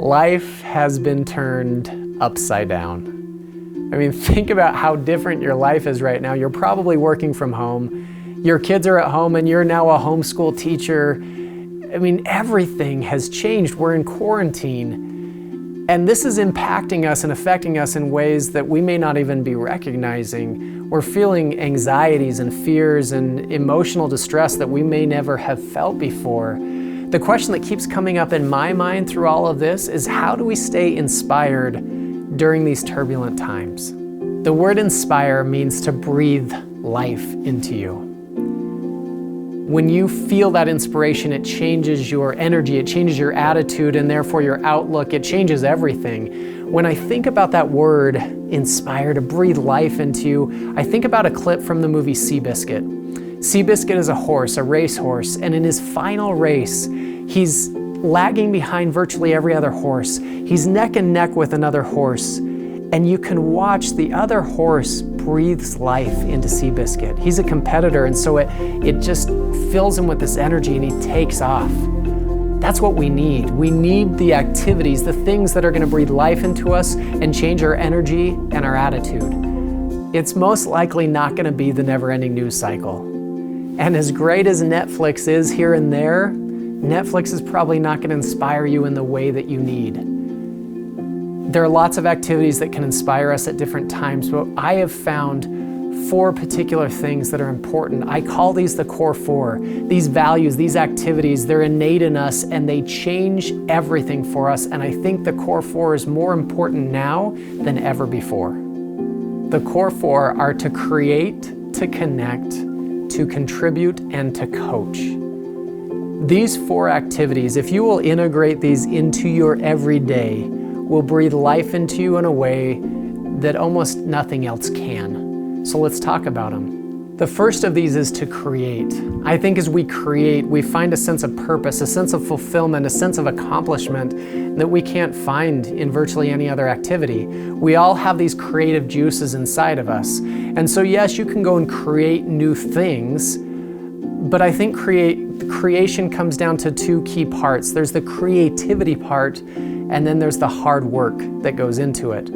Life has been turned upside down. I mean, think about how different your life is right now. You're probably working from home. Your kids are at home and you're now a homeschool teacher. I mean, everything has changed. We're in quarantine. And this is impacting us and affecting us in ways that we may not even be recognizing. We're feeling anxieties and fears and emotional distress that we may never have felt before. The question that keeps coming up in my mind through all of this is, how do we stay inspired during these turbulent times? The word inspire means to breathe life into you. When you feel that inspiration, it changes your energy, it changes your attitude, and therefore your outlook. It changes everything. When I think about that word, inspire, to breathe life into you, I think about a clip from the movie Seabiscuit. Seabiscuit is a horse, a racehorse, and in his final race, he's lagging behind virtually every other horse. He's neck and neck with another horse, and you can watch the other horse breathes life into Seabiscuit. He's a competitor, and so it just fills him with this energy, and he takes off. That's what we need. We need the activities, the things that are going to breathe life into us and change our energy and our attitude. It's most likely not going to be the never-ending news cycle. And as great as Netflix is here and there, Netflix is probably not going to inspire you in the way that you need. There are lots of activities that can inspire us at different times, but I have found 4 particular things that are important. I call these the core 4. These values, these activities, they're innate in us and they change everything for us. And I think the core 4 is more important now than ever before. The core 4 are to create, to connect, to contribute, and to coach. These 4 activities, if you will integrate these into your everyday, will breathe life into you in a way that almost nothing else can. So let's talk about them. The first of these is to create. I think as we create, we find a sense of purpose, a sense of fulfillment, a sense of accomplishment that we can't find in virtually any other activity. We all have these creative juices inside of us. And so yes, you can go and create new things, but I think creation comes down to 2 key parts. There's the creativity part, and then there's the hard work that goes into it.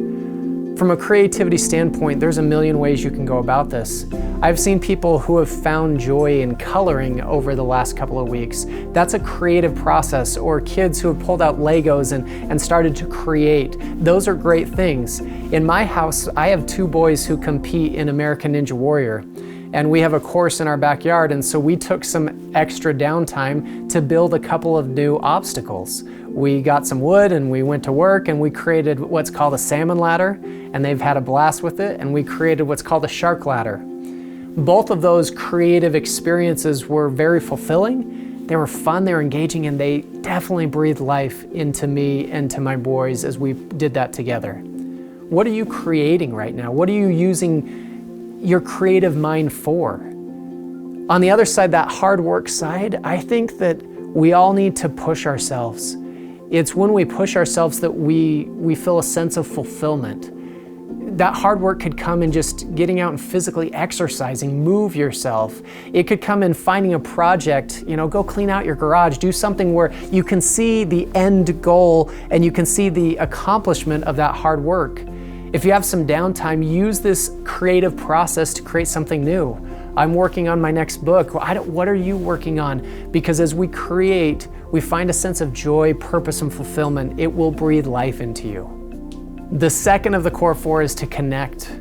From a creativity standpoint, there's a million ways you can go about this. I've seen people who have found joy in coloring over the last couple of weeks. That's a creative process. Or kids who have pulled out Legos and started to create. Those are great things. In my house, I have 2 boys who compete in American Ninja Warrior. And we have a course in our backyard, and so we took some extra downtime to build a couple of new obstacles. We got some wood and we went to work and we created what's called a salmon ladder, and they've had a blast with it, and we created what's called a shark ladder. Both of those creative experiences were very fulfilling. They were fun, they were engaging, and they definitely breathed life into me and to my boys as we did that together. What are you creating right now? What are you using your creative mind for? On the other side, that hard work side, I think that we all need to push ourselves. It's when we push ourselves that we feel a sense of fulfillment. That hard work could come in just getting out and physically exercising, move yourself. It could come in finding a project, go clean out your garage, do something where you can see the end goal and you can see the accomplishment of that hard work. If you have some downtime, use this creative process to create something new. I'm working on my next book. What are you working on? Because as we create, we find a sense of joy, purpose, and fulfillment. It will breathe life into you. The second of the core 4 is to connect.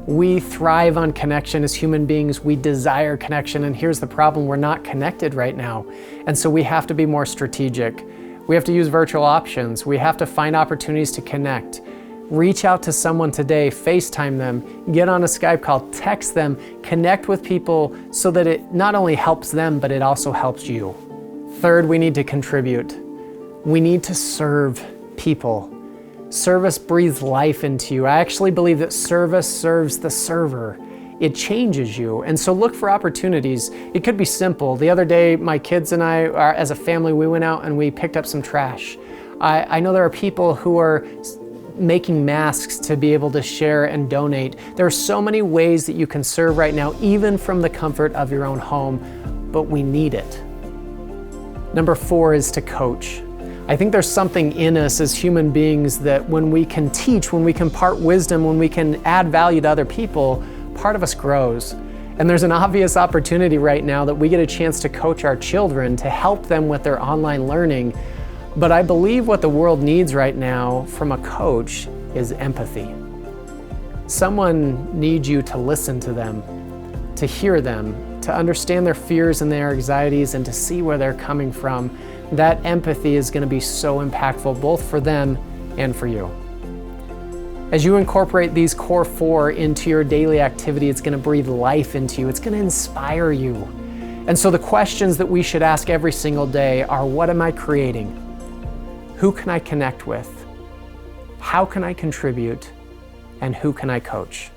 We thrive on connection as human beings. We desire connection, and here's the problem. We're not connected right now. And so we have to be more strategic. We have to use virtual options. We have to find opportunities to connect. Reach out to someone today, FaceTime them, get on a Skype call, text them, connect with people so that it not only helps them, but it also helps you. Third, we need to contribute. We need to serve people. Service breathes life into you. I actually believe that service serves the server. It changes you. And so look for opportunities. It could be simple. The other day, my kids and I, as a family, we went out and we picked up some trash. I know there are people who are making masks to be able to share and donate. There are so many ways that you can serve right now, even from the comfort of your own home, but we need it. Number 4 is to coach. I think there's something in us as human beings that when we can teach, when we can impart wisdom, when we can add value to other people, part of us grows. And there's an obvious opportunity right now that we get a chance to coach our children to help them with their online learning. But I believe what the world needs right now from a coach is empathy. Someone needs you to listen to them, to hear them, to understand their fears and their anxieties and to see where they're coming from. That empathy is going to be so impactful both for them and for you. As you incorporate these core 4 into your daily activity, it's going to breathe life into you. It's going to inspire you. And so the questions that we should ask every single day are, what am I creating? Who can I connect with? How can I contribute? And who can I coach?